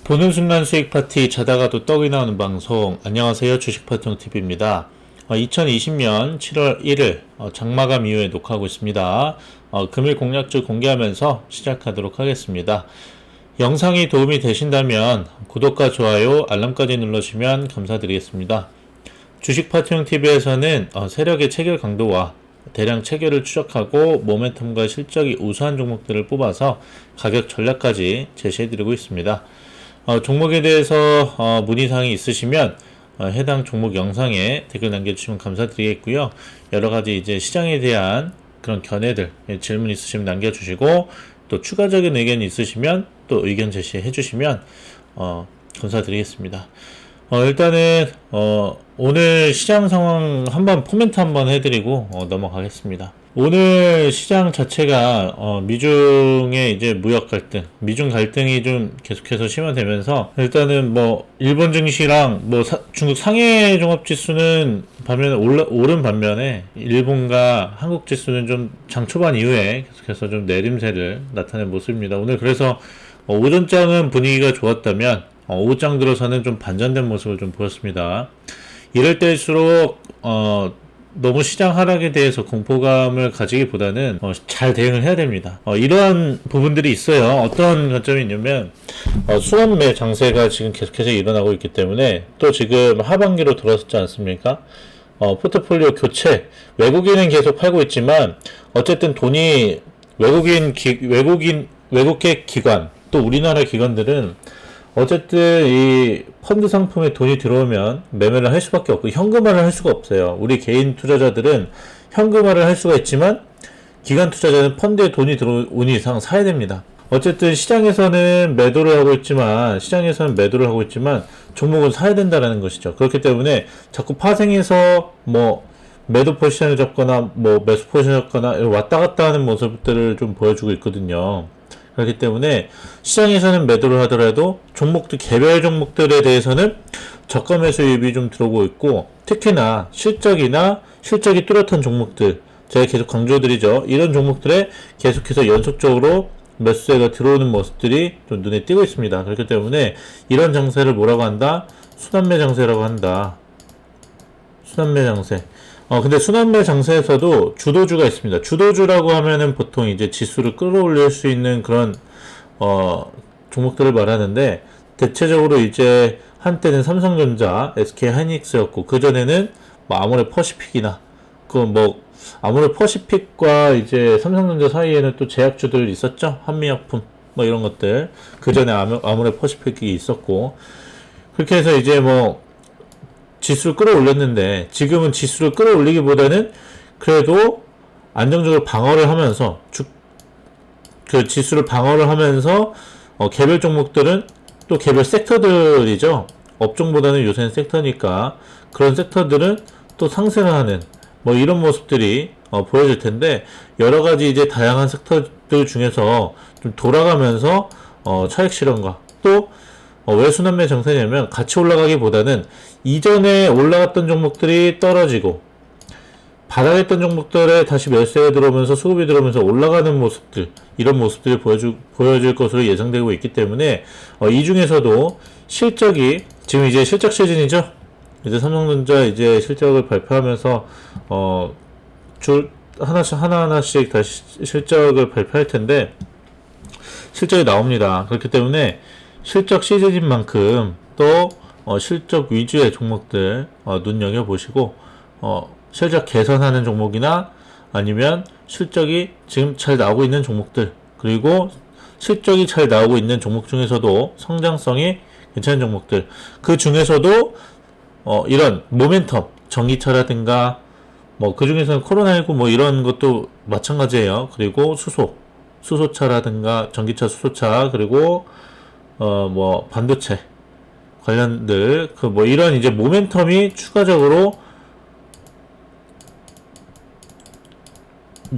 보는 순간 수익 파티 자다가도 떡이 나오는 방송. 안녕하세요, 주식파티용 TV입니다. 2020년 7월 1일 장마감 이후에 녹화하고 있습니다. 금일 공략주 공개하면서 시작하도록 하겠습니다. 영상이 도움이 되신다면 구독과 좋아요, 알람까지 눌러주시면 감사드리겠습니다. 주식파티용 TV에서는 세력의 체결 강도와 대량 체결을 추적하고 모멘텀과 실적이 우수한 종목들을 뽑아서 가격 전략까지 제시해드리고 있습니다. 종목에 대해서 문의사항이 있으시면 해당 종목 영상에 댓글 남겨주시면 감사드리겠고요. 여러가지 이제 시장에 대한 그런 견해들, 질문 있으시면 남겨주시고 또 추가적인 의견이 있으시면 또 의견 제시해 주시면 감사드리겠습니다. 일단은 오늘 시장 상황 한번 코멘트 한번 해드리고 넘어가겠습니다. 오늘 시장 자체가 미중의 이제 무역 갈등, 미중 갈등이 좀 계속해서 심화되면서 일단은 뭐 일본 증시랑 뭐 중국 상해 종합 지수는 반면에 오른 반면에 일본과 한국 지수는 좀 장 초반 이후에 계속해서 좀 내림세를 나타낸 모습입니다. 오늘 그래서 오전장은 분위기가 좋았다면 오후장 들어서는 좀 반전된 모습을 좀 보였습니다. 이럴 때일수록 너무 시장 하락에 대해서 공포감을 가지기보다는 잘 대응을 해야 됩니다. 이러한 부분들이 있어요. 어떤 관점이 있냐면 순환매 장세가 지금 계속해서 일어나고 있기 때문에 또 지금 하반기로 들어섰지 않습니까? 포트폴리오 교체, 외국인은 계속 팔고 있지만 어쨌든 돈이 외국계 기관 또 우리나라 기관들은 어쨌든 이 펀드 상품에 돈이 들어오면 매매를 할 수밖에 없고 현금화를 할 수가 없어요. 우리 개인 투자자들은 현금화를 할 수가 있지만 기관 투자자는 펀드에 돈이 들어온 이상 사야 됩니다. 어쨌든 시장에서는 매도를 하고 있지만 종목은 사야 된다라는 것이죠. 그렇기 때문에 자꾸 파생해서 뭐 매도 포지션을 잡거나 뭐 매수 포지션을 잡거나 왔다 갔다 하는 모습들을 좀 보여주고 있거든요. 그렇기 때문에 시장에서는 매도를 하더라도 개별 종목들에 대해서는 저가 매수 유입이 좀 들어오고 있고, 특히나 실적이 뚜렷한 종목들, 제가 계속 강조드리죠. 이런 종목들에 계속해서 연속적으로 매수세가 들어오는 모습들이 좀 눈에 띄고 있습니다. 그렇기 때문에 이런 장세를 뭐라고 한다? 순환매 장세라고 한다. 순환매 장세. 근데 순환매 장세에서도 주도주가 있습니다. 주도주라고 하면은 보통 이제 지수를 끌어올릴 수 있는 그런, 종목들을 말하는데, 대체적으로 이제 한때는 삼성전자, SK 하이닉스였고, 그전에는 뭐 아모레 퍼시픽이나, 아모레 퍼시픽과 이제 삼성전자 사이에는 또 제약주들 있었죠? 한미약품, 뭐 이런 것들. 그전에 아모레 퍼시픽이 있었고, 그렇게 해서 이제 지수를 끌어올렸는데, 지금은 지수를 끌어올리기보다는 그래도 안정적으로 방어를 하면서 지수를 방어를 하면서 개별 종목들은 또 개별 섹터들이죠. 업종보다는 요새는 섹터니까 그런 sek터들은 또 상승을 하는 이런 모습들이 보여질 텐데, 여러 가지 이제 다양한 섹터들 중에서 좀 돌아가면서 차익 실현과 또 왜 순환매 장세냐면 같이 올라가기보다는 이전에 올라갔던 종목들이 떨어지고 바닥했던 종목들에 다시 매수세가 들어오면서 수급이 들어오면서 올라가는 모습들, 이런 모습들이 보여질 것으로 예상되고 있기 때문에 이 중에서도 실적이 지금 이제 실적 시즌이죠. 이제 삼성전자 이제 실적을 발표하면서 하나하나씩 다시 실적을 발표할 텐데 실적이 나옵니다. 그렇기 때문에 실적 시즌인 만큼 또 실적 위주의 종목들 눈여겨보시고 실적 개선하는 종목이나 아니면 실적이 지금 잘 나오고 있는 종목들, 그리고 실적이 잘 나오고 있는 종목 중에서도 성장성이 괜찮은 종목들, 그 중에서도 이런 모멘텀, 전기차라든가 그 중에서는 코로나19 이런 것도 마찬가지예요. 그리고 수소차라든가 전기차, 수소차, 그리고 반도체 관련들, 이런 이제 모멘텀이 추가적으로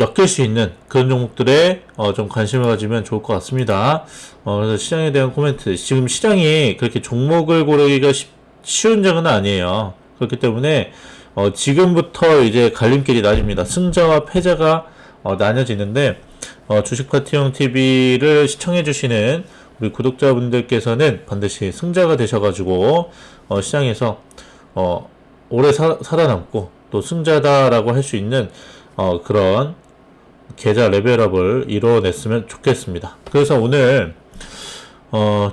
엮일 수 있는 그런 종목들에 좀 관심을 가지면 좋을 것 같습니다. 그래서 시장에 대한 코멘트. 지금 시장이 그렇게 종목을 고르기가 쉬운 장은 아니에요. 그렇기 때문에 지금부터 이제 갈림길이 나뉩니다. 승자와 패자가 나뉘어지는데, 주식파티용 TV를 시청해주시는 우리 구독자분들께서는 반드시 승자가 되셔가지고 시장에서 오래 살아남고 또 승자다라고 할 수 있는 그런 계좌 레벨업을 이뤄냈으면 좋겠습니다. 그래서 오늘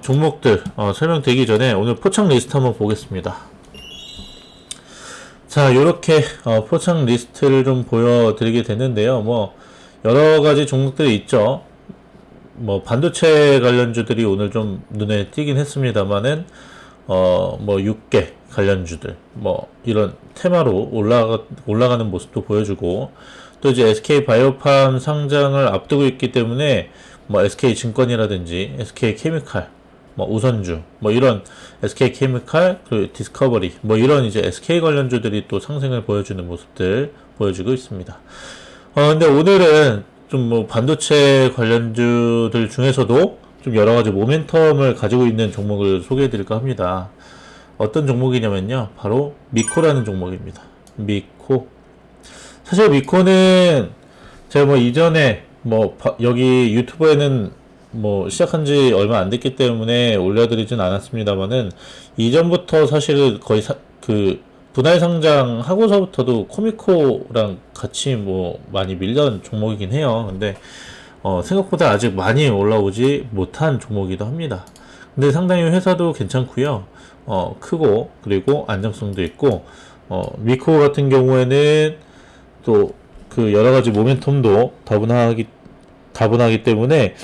종목들 설명드리기 전에 오늘 포착 리스트 한번 보겠습니다. 자, 요렇게 포착 리스트를 좀 보여드리게 됐는데요. 뭐 여러가지 종목들이 있죠. 뭐 반도체 관련주들이 오늘 좀 눈에 띄긴 했습니다만은 뭐 6개 관련주들 뭐 이런 테마로 올라가는 모습도 보여주고, 또 이제 SK 바이오팜 상장을 앞두고 있기 때문에 뭐 SK 증권이라든지 SK 케미칼, 뭐 우선주, 뭐 이런 SK 케미칼, 그리고 디스커버리, 뭐 이런 이제 SK 관련주들이 또 상승을 보여주는 모습들 보여주고 있습니다. 근데 오늘은 좀 뭐 반도체 관련주들 중에서도 좀 여러 가지 모멘텀을 가지고 있는 종목을 소개해 드릴까 합니다. 어떤 종목이냐면요, 바로 미코라는 종목입니다. 미코. 사실 미코는 제가 뭐 이전에 뭐 여기 유튜브에는 뭐 시작한 지 얼마 안 됐기 때문에 올려드리진 않았습니다만은, 이전부터 사실 거의 분할 상장 하고서부터도 코미코랑 같이 뭐 많이 밀던 종목이긴 해요. 근데 생각보다 아직 많이 올라오지 못한 종목이기도 합니다. 근데 상당히 회사도 괜찮고요. 크고, 그리고 안정성도 있고, 미코 같은 경우에는 또 그 여러 가지 모멘텀도 다분하기 때문에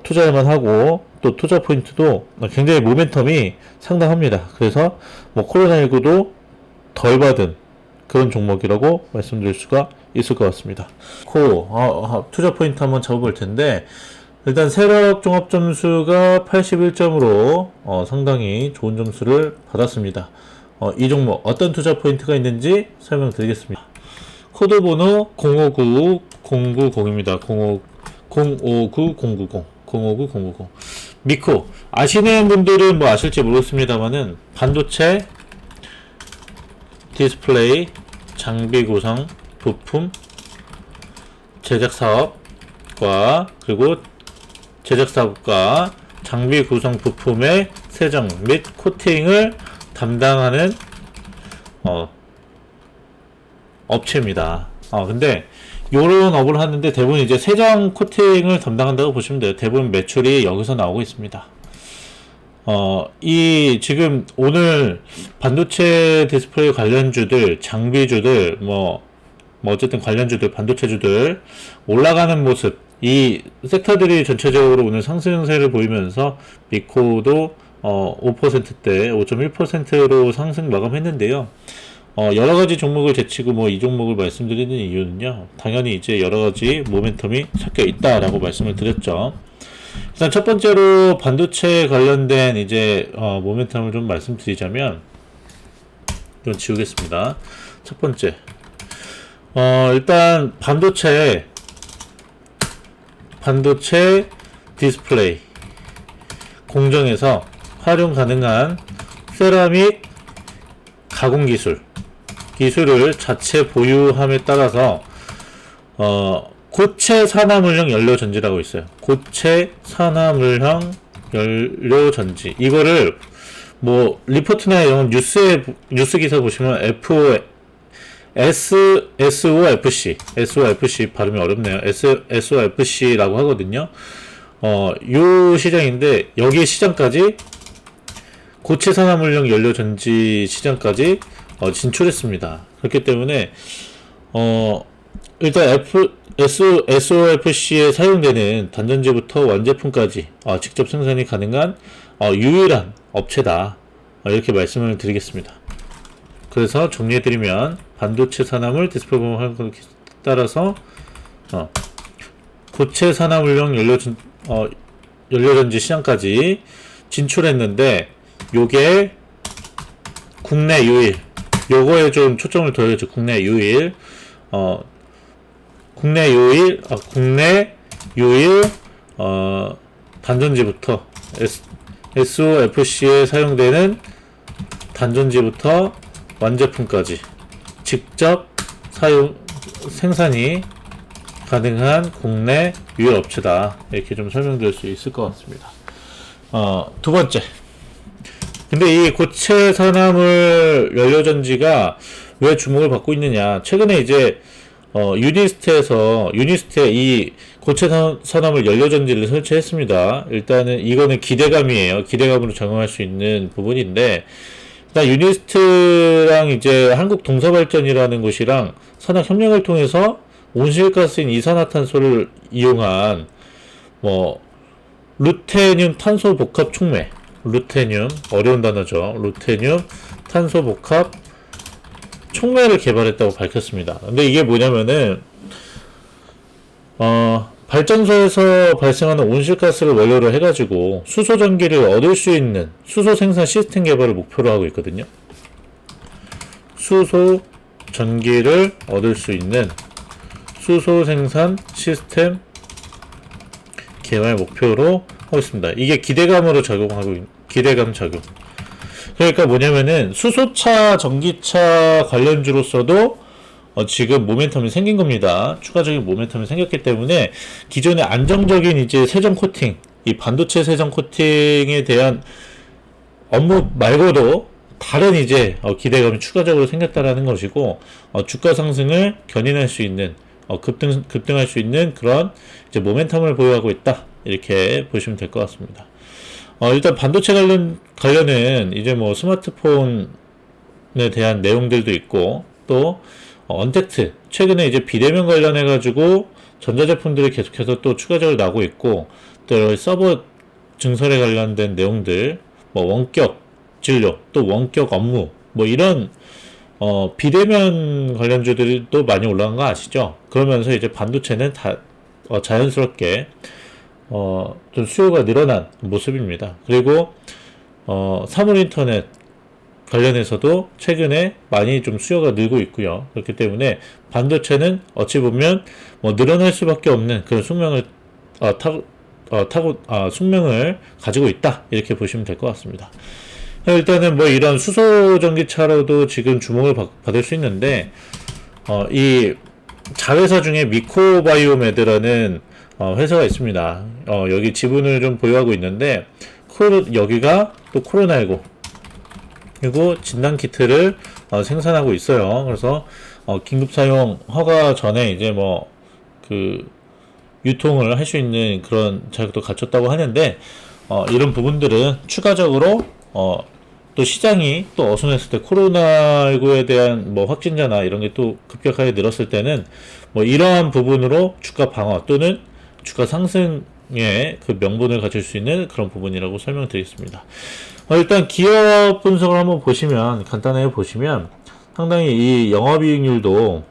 투자할만 하고, 또 투자 포인트도 굉장히 모멘텀이 상당합니다. 그래서 뭐 코로나19도 덜 받은 그런 종목이라고 말씀드릴 수가 있을 것 같습니다. 투자 포인트 한번 잡아볼 텐데, 일단 세력 종합 점수가 81점으로 상당히 좋은 점수를 받았습니다. 이 종목 어떤 투자 포인트가 있는지 설명드리겠습니다. 코드 번호 059090입니다. 059090. 미코 아시는 분들은 뭐 아실지 모르겠습니다만은 반도체, 디스플레이, 장비 구성, 부품, 제작 사업과, 그리고 제작 사업과 장비 구성 부품의 세정 및 코팅을 담당하는 업체입니다. 근데 요런 업을 하는데 대부분 이제 세정 코팅을 담당한다고 보시면 돼요. 대부분 매출이 여기서 나오고 있습니다. 이 지금 오늘 반도체 디스플레이 관련주들, 장비주들, 뭐 어쨌든 관련주들, 반도체주들 올라가는 모습, 이 섹터들이 전체적으로 오늘 상승세를 보이면서 미코도 5%대 5.1%로 상승 마감했는데요. 여러 가지 종목을 제치고 뭐 이 종목을 말씀드리는 이유는요, 당연히 이제 여러 가지 모멘텀이 섞여 있다라고 말씀을 드렸죠. 일단 첫 번째로 반도체 관련된 이제 모멘텀을 좀 말씀드리자면, 이건 지우겠습니다. 첫 번째, 일단 반도체 디스플레이 공정에서 활용 가능한 세라믹 가공 기술을 자체 보유함에 따라서 고체 산화물형 연료 전지라고 있어요. 고체 산화물형 연료 전지. 이거를 뭐 리포트나 이런 뉴스 기사 보시면 SOFC 발음이 어렵네요. SOFC라고 하거든요. 요 시장인데, 여기 시장까지 고체 산화물형 연료 전지 시장까지 진출했습니다. 그렇기 때문에 일단 SOFC에 사용되는 단전지부터 완제품까지 직접 생산이 가능한 유일한 업체다, 이렇게 말씀을 드리겠습니다. 그래서 정리해드리면, 반도체 산화물 디스플레이 공정에 따라서 고체 산화물용 연료전지 시장까지 진출했는데, 요게 국내 유일, 요거에 좀 초점을 둬야죠. 국내 유일 단전지부터 SOFC에 사용되는 단전지부터 완제품까지 직접 생산이 가능한 국내 유일 업체다, 이렇게 좀 설명드릴 수 있을 것 같습니다. 두 번째. 근데 이 고체 산화물 연료전지가 왜 주목을 받고 있느냐. 최근에 이제, 유니스트에 이 고체 산화물 연료전지를 설치했습니다. 일단은 이거는 기대감이에요. 기대감으로 적용할 수 있는 부분인데, 일단 유니스트랑 이제 한국동서발전이라는 곳이랑 산학 협력을 통해서 온실가스인 이산화탄소를 이용한 뭐 루테늄 탄소 복합 촉매, 루테늄 어려운 단어죠. 루테늄 탄소 복합 촉매를 개발했다고 밝혔습니다. 근데 이게 뭐냐면은 발전소에서 발생하는 온실가스를 원료로 해가지고 수소 전기를 얻을 수 있는 수소 생산 시스템 개발을 목표로 하고 있거든요. 수소 전기를 얻을 수 있는 수소 생산 시스템 개발 목표로 하고 있습니다. 이게 기대감 적용. 그러니까 뭐냐면은 수소차, 전기차 관련주로서도 지금 모멘텀이 생긴 겁니다. 추가적인 모멘텀이 생겼기 때문에 기존의 안정적인 이제 세정 코팅, 이 반도체 세정 코팅에 대한 업무 말고도 다른 이제 기대감이 추가적으로 생겼다라는 것이고, 주가 상승을 견인할 수 있는, 급등할 수 있는 그런 이제 모멘텀을 보유하고 있다. 이렇게 보시면 될 것 같습니다. 일단 반도체 관련은 이제 뭐 스마트폰에 대한 내용들도 있고, 또 언택트, 최근에 이제 비대면 관련해가지고 전자제품들이 계속해서 또 추가적으로 나오고 있고, 또 서버 증설에 관련된 내용들, 뭐 원격 진료, 또 원격 업무, 뭐 이런 비대면 관련주들도 많이 올라간 거 아시죠? 그러면서 이제 반도체는 자연스럽게 좀 수요가 늘어난 모습입니다. 그리고 사물 인터넷 관련해서도 최근에 많이 좀 수요가 늘고 있고요. 그렇기 때문에 반도체는 어찌 보면 뭐 늘어날 수밖에 없는 그런 숙명을 가지고 있다. 이렇게 보시면 될 것 같습니다. 일단은 뭐 이런 수소 전기차로도 지금 주목을 받을 수 있는데, 이 자회사 중에 미코바이오메드라는 회사가 있습니다. 여기 지분을 좀 보유하고 있는데, 여기가 또 코로나19 그리고 진단키트를 생산하고 있어요. 그래서 긴급 사용 허가 전에 이제 뭐 유통을 할 수 있는 그런 자격도 갖췄다고 하는데, 이런 부분들은 추가적으로 또 시장이 또 어수선했을 때 코로나19에 대한 뭐 확진자나 이런 게 또 급격하게 늘었을 때는 뭐 이러한 부분으로 주가 방어 또는 주가 상승의 그 명분을 가질 수 있는 그런 부분이라고 설명드리겠습니다. 일단 기업 분석을 한번 보시면, 간단하게 보시면 상당히 이 영업이익률도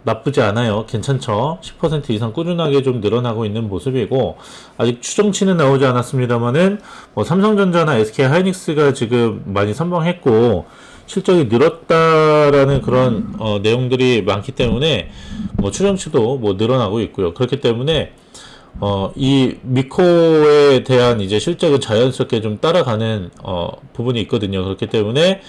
나쁘지 않아요. 괜찮죠? 10% 이상 꾸준하게 좀 늘어나고 있는 모습이고, 아직 추정치는 나오지 않았습니다만은 뭐 삼성전자나 SK하이닉스가 지금 많이 선방했고 실적이 늘었다라는 그런 내용들이 많기 때문에 뭐 추정치도 뭐 늘어나고 있고요. 그렇기 때문에 이 미코에 대한 이제 실적은 자연스럽게 좀 따라가는 부분이 있거든요. 그렇기 때문에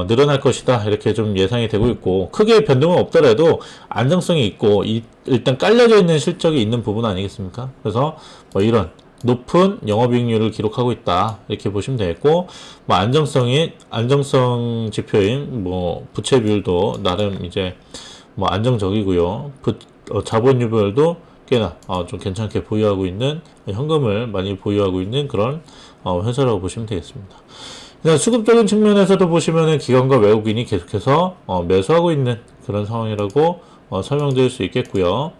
늘어날 것이다. 이렇게 좀 예상이 되고 있고, 크게 변동은 없더라도 안정성이 있고, 일단 깔려져 있는 실적이 있는 부분 아니겠습니까? 그래서 뭐 이런 높은 영업이익률을 기록하고 있다. 이렇게 보시면 되겠고, 뭐 안정성 지표인 뭐 부채 비율도 나름 이제 뭐 안정적이고요. 자본 유별도 꽤나 좀 괜찮게 보유하고 있는, 현금을 많이 보유하고 있는 그런 회사라고 보시면 되겠습니다. 그냥 수급적인 측면에서도 보시면은 기관과 외국인이 계속해서 매수하고 있는 그런 상황이라고 설명드릴 수 있겠고요.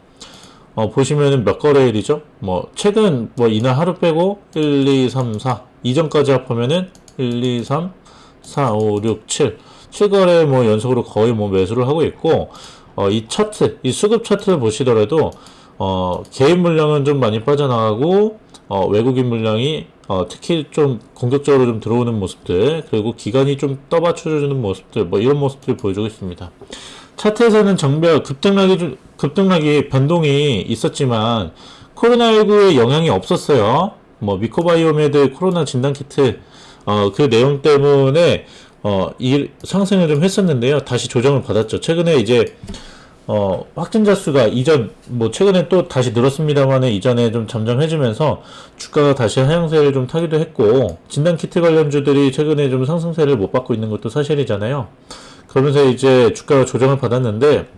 보시면은 몇 거래일이죠? 뭐 최근 뭐 이날 하루 빼고 1, 2, 3, 4 이전까지 합하면은 1, 2, 3, 4, 5, 6, 7거래 뭐 연속으로 거의 뭐 매수를 하고 있고, 이 차트, 이 수급 차트를 보시더라도 개인 물량은 좀 많이 빠져나가고, 외국인 물량이 특히 좀 공격적으로 좀 들어오는 모습들, 그리고 기관이 좀 떠받쳐주는 모습들, 뭐 이런 모습들을 보여주고 있습니다. 차트에서는 급등락이 변동이 있었지만 코로나19의 영향이 없었어요. 뭐 미코바이오메드 코로나 진단키트 그 내용 때문에 이 상승을 좀 했었는데요. 다시 조정을 받았죠. 최근에 이제 확진자 수가 최근에 또 다시 늘었습니다만은 이전에 좀 잠잠해지면서 주가가 다시 하향세를 좀 타기도 했고, 진단키트 관련주들이 최근에 좀 상승세를 못 받고 있는 것도 사실이잖아요. 그러면서 이제 주가가 조정을 받았는데,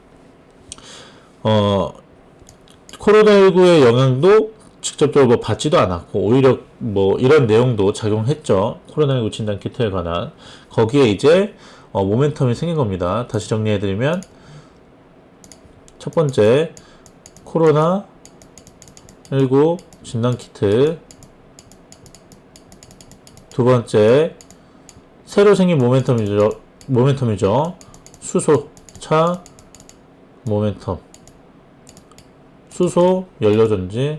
코로나19의 영향도 직접적으로 뭐 받지도 않았고, 오히려 뭐 이런 내용도 작용했죠. 코로나19 진단키트에 관한. 거기에 이제, 모멘텀이 생긴 겁니다. 다시 정리해드리면, 첫 번째, 코로나19 진단키트. 두 번째, 새로 생긴 모멘텀이죠. 수소차 모멘텀. 수소 연료전지.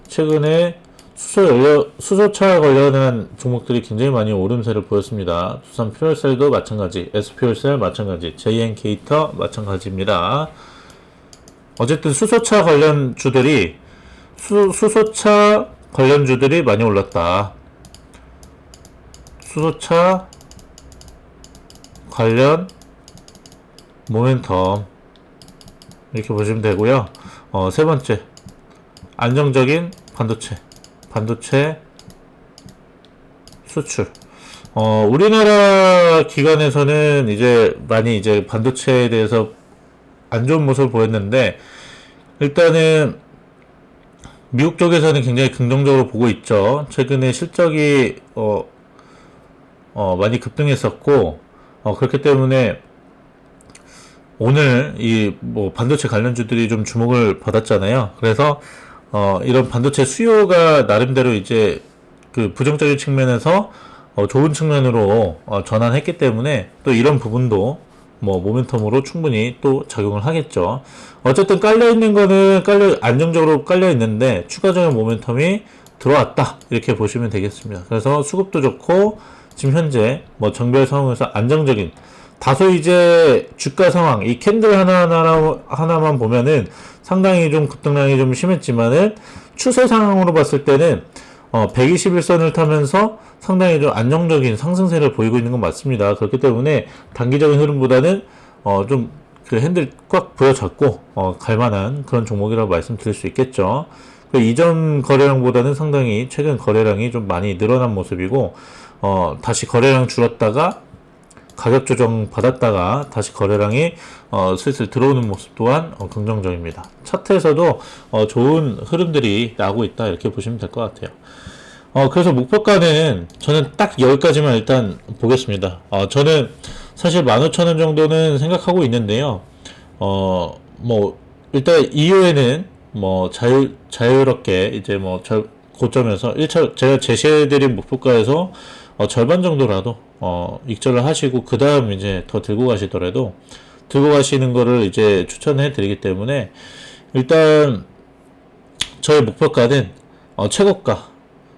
최근에 수소차 관련한 종목들이 굉장히 많이 오름세를 보였습니다. 두산 퓨얼셀도 마찬가지, S퓨얼셀 마찬가지, JN케이터 마찬가지입니다. 어쨌든 수소차 관련주들이 많이 올랐다. 수소차 관련 모멘텀 이렇게 보시면 되고요. 세 번째, 안정적인 반도체 수출. 우리나라 기관에서는 이제 많이 이제 반도체에 대해서 안 좋은 모습을 보였는데, 일단은 미국 쪽에서는 굉장히 긍정적으로 보고 있죠. 최근에 실적이 많이 급등했었고, 그렇기 때문에 오늘 이 뭐 반도체 관련주들이 좀 주목을 받았잖아요. 그래서 이런 반도체 수요가 나름대로 이제 그 부정적인 측면에서 좋은 측면으로 전환했기 때문에 또 이런 부분도 뭐 모멘텀으로 충분히 또 작용을 하겠죠. 어쨌든 깔려있는 거는 안정적으로 깔려있는데 추가적인 모멘텀이 들어왔다, 이렇게 보시면 되겠습니다. 그래서 수급도 좋고 지금 현재 뭐 정별 상황에서 안정적인, 다소 이제 주가 상황, 이 캔들 하나만 보면은 상당히 좀 급등량이 좀 심했지만은 추세 상황으로 봤을 때는 121선을 타면서 상당히 좀 안정적인 상승세를 보이고 있는 건 맞습니다. 그렇기 때문에 단기적인 흐름보다는 좀 그 핸들 꽉 부여잡고 갈만한 그런 종목이라고 말씀드릴 수 있겠죠. 그 이전 거래량보다는 상당히 최근 거래량이 좀 많이 늘어난 모습이고, 다시 거래량 줄었다가 가격 조정 받았다가 다시 거래량이 슬슬 들어오는 모습 또한 긍정적입니다. 차트에서도 좋은 흐름들이 나오고 있다, 이렇게 보시면 될 것 같아요. 그래서 목표가는 저는 딱 여기까지만 일단 보겠습니다. 저는 사실 15,000원 정도는 생각하고 있는데요. 뭐 일단 이후에는 뭐 자유롭게 이제 뭐 고점에서 1차 제가 제시해드린 목표가에서 절반 정도라도 익절을 하시고 그 다음 이제 더 들고 가시는 거를 이제 추천해 드리기 때문에, 일단 저의 목표가는 최고가,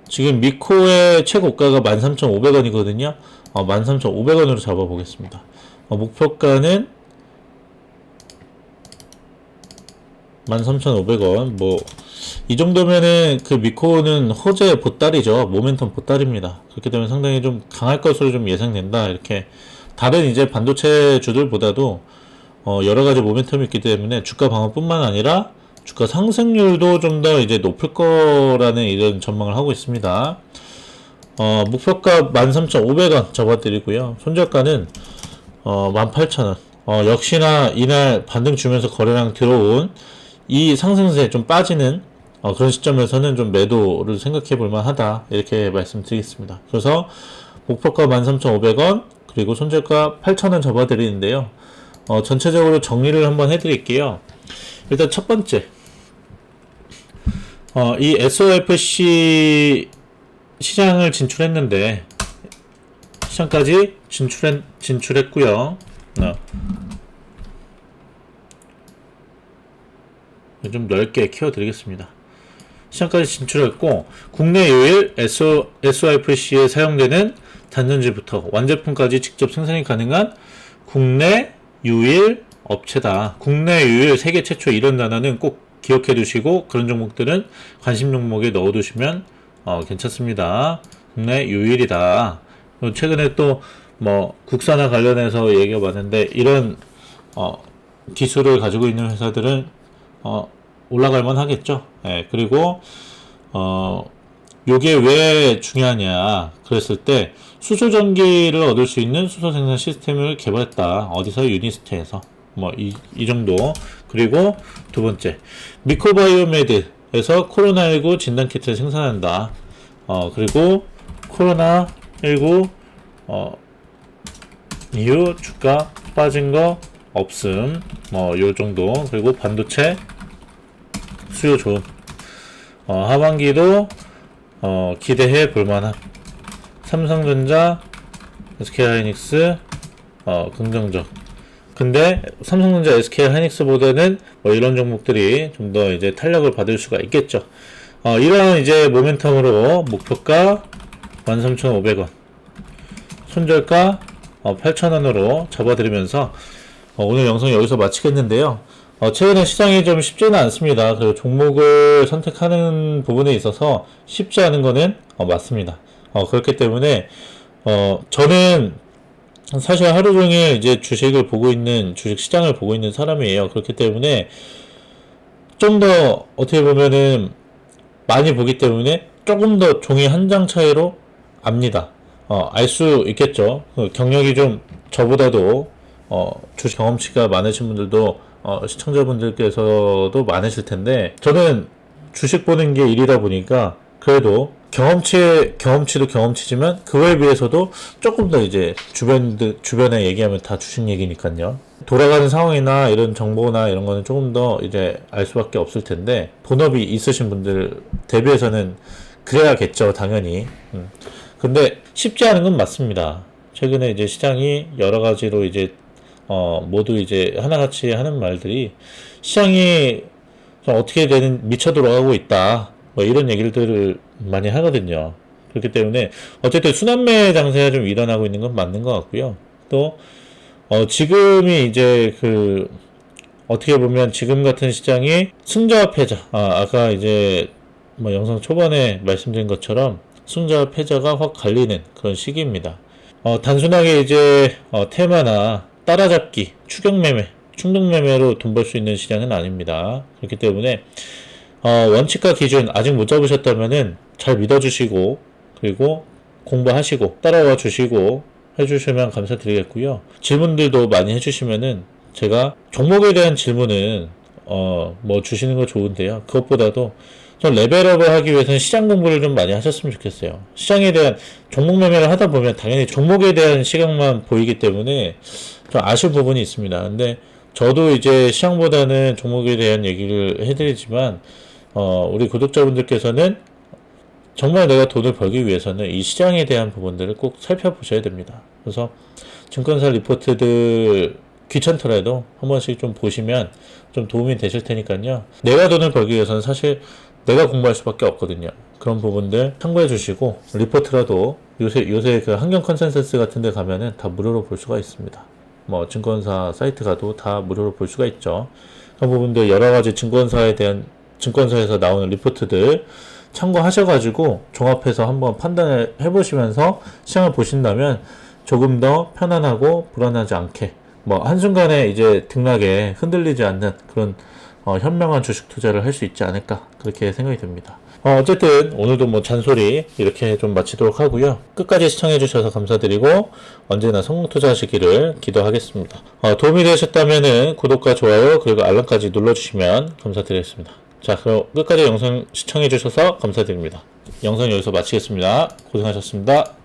지금 미코의 최고가가 13,500원이거든요. 13,500원으로 잡아보겠습니다. 목표가는 13,500원. 뭐 이 정도면은 그 미코는 호재 보따리죠. 모멘텀 보따리입니다. 그렇기 때문에 상당히 좀 강할 것으로 좀 예상된다. 이렇게 다른 이제 반도체 주들보다도 여러 가지 모멘텀이 있기 때문에 주가 방어뿐만 아니라 주가 상승률도 좀 더 이제 높을 거라는 이런 전망을 하고 있습니다. 목표가 13,500원 잡아드리고요. 손절가는 18,000원. 역시나 이날 반등 주면서 거래량 들어온 이 상승세 좀 빠지는 그런 시점에서는 좀 매도를 생각해 볼 만하다, 이렇게 말씀드리겠습니다. 그래서 목표가 13,500원, 그리고 손절가 8,000원 잡아드리는데요. 전체적으로 정리를 한번 해드릴게요. 일단 첫 번째, 이 SOFC 시장을 진출했는데 시장까지 진출했고요. 좀 넓게 키워드리겠습니다. 시장까지 진출했고, 국내 유일 SOFC에 사용되는 단전지부터 완제품까지 직접 생산이 가능한 국내 유일 업체다. 국내 유일, 세계 최초, 이런 단어는 꼭 기억해 두시고 그런 종목들은 관심 종목에 넣어 두시면 괜찮습니다. 국내 유일이다. 최근에 또 뭐 국산화 관련해서 얘기가 많은데, 이런 기술을 가지고 있는 회사들은 올라갈만 하겠죠. 예, 그리고 요게 왜 중요하냐 그랬을 때 수소 전기를 얻을 수 있는 수소 생산 시스템을 개발했다. 어디서? 유니스트에서. 뭐 이 정도. 그리고 두 번째, 미코바이오메드에서 코로나19 진단 키트를 생산한다. 그리고 코로나19 이후 주가 빠진 거 없음. 뭐 요 정도. 그리고 반도체 수요 좋음. 하반기도 기대해 볼만함. 삼성전자, SK하이닉스 긍정적. 근데 삼성전자, SK하이닉스보다는 뭐 이런 종목들이 좀 더 이제 탄력을 받을 수가 있겠죠. 이런 이제 모멘텀으로 목표가 13,500원, 손절가 8,000원으로 잡아드리면서 오늘 영상 여기서 마치겠는데요. 최근에 시장이 좀 쉽지는 않습니다. 그리고 종목을 선택하는 부분에 있어서 쉽지 않은 거는 맞습니다. 그렇기 때문에 저는 사실 하루 종일 이제 주식을 보고 있는, 주식 시장을 보고 있는 사람이에요. 그렇기 때문에 좀 더 어떻게 보면은 많이 보기 때문에 조금 더 종이 한 장 차이로 압니다. 알 수 있겠죠. 경력이 좀 저보다도 주식 경험치가 많으신 분들도 시청자분들께서도 많으실 텐데, 저는 주식 보는 게 일이다 보니까 그래도 경험치도 경험치지만 그거에 비해서도 조금 더 이제 주변에 얘기하면 다 주식 얘기니까요. 돌아가는 상황이나 이런 정보나 이런 거는 조금 더 이제 알 수밖에 없을 텐데, 본업이 있으신 분들 대비해서는 그래야겠죠, 당연히. 근데 쉽지 않은 건 맞습니다. 최근에 이제 시장이 여러 가지로 이제 모두 이제 하나같이 하는 말들이, 시장이 좀 어떻게 미쳐 돌아가고 있다, 뭐 이런 얘기들을 많이 하거든요. 그렇기 때문에 어쨌든 순환매 장세가 좀 일어나고 있는 건 맞는 것 같고요. 또 지금이 이제 어떻게 보면 지금 같은 시장이 승자와 패자, 아까 이제 뭐 영상 초반에 말씀드린 것처럼 승자와 패자가 확 갈리는 그런 시기입니다. 단순하게 이제 테마나 따라잡기, 추격매매, 충동매매로 돈 벌 수 있는 시장은 아닙니다. 그렇기 때문에 원칙과 기준 아직 못 잡으셨다면은 잘 믿어주시고, 그리고 공부하시고 따라와 주시고 해주시면 감사드리겠고요. 질문들도 많이 해주시면은 제가 종목에 대한 질문은 뭐 주시는 거 좋은데요. 그것보다도 좀 레벨업을 하기 위해서는 시장 공부를 좀 많이 하셨으면 좋겠어요. 시장에 대한 종목 매매를 하다 보면 당연히 종목에 대한 시각만 보이기 때문에 좀 아쉬운 부분이 있습니다. 근데 저도 이제 시장보다는 종목에 대한 얘기를 해드리지만 우리 구독자분들께서는 정말 내가 돈을 벌기 위해서는 이 시장에 대한 부분들을 꼭 살펴보셔야 됩니다. 그래서 증권사 리포트들 귀찮더라도 한 번씩 좀 보시면 좀 도움이 되실 테니까요. 내가 돈을 벌기 위해서는 사실 내가 공부할 수밖에 없거든요. 그런 부분들 참고해 주시고, 리포트라도 요새 그 환경 컨센서스 같은 데 가면은 다 무료로 볼 수가 있습니다. 뭐 증권사 사이트 가도 다 무료로 볼 수가 있죠. 그런 부분들 여러 가지 증권사에서 나오는 리포트들 참고하셔가지고 종합해서 한번 판단을 해보시면서 시장을 보신다면 조금 더 편안하고 불안하지 않게, 뭐 한순간에 이제 등락에 흔들리지 않는 그런 현명한 주식 투자를 할 수 있지 않을까, 그렇게 생각이 듭니다. 어쨌든 오늘도 뭐 잔소리 이렇게 좀 마치도록 하고요. 끝까지 시청해 주셔서 감사드리고 언제나 성공 투자하시기를 기도하겠습니다. 도움이 되셨다면은 구독과 좋아요 그리고 알람까지 눌러주시면 감사드리겠습니다. 자, 그럼 끝까지 영상 시청해 주셔서 감사드립니다. 영상 여기서 마치겠습니다. 고생하셨습니다.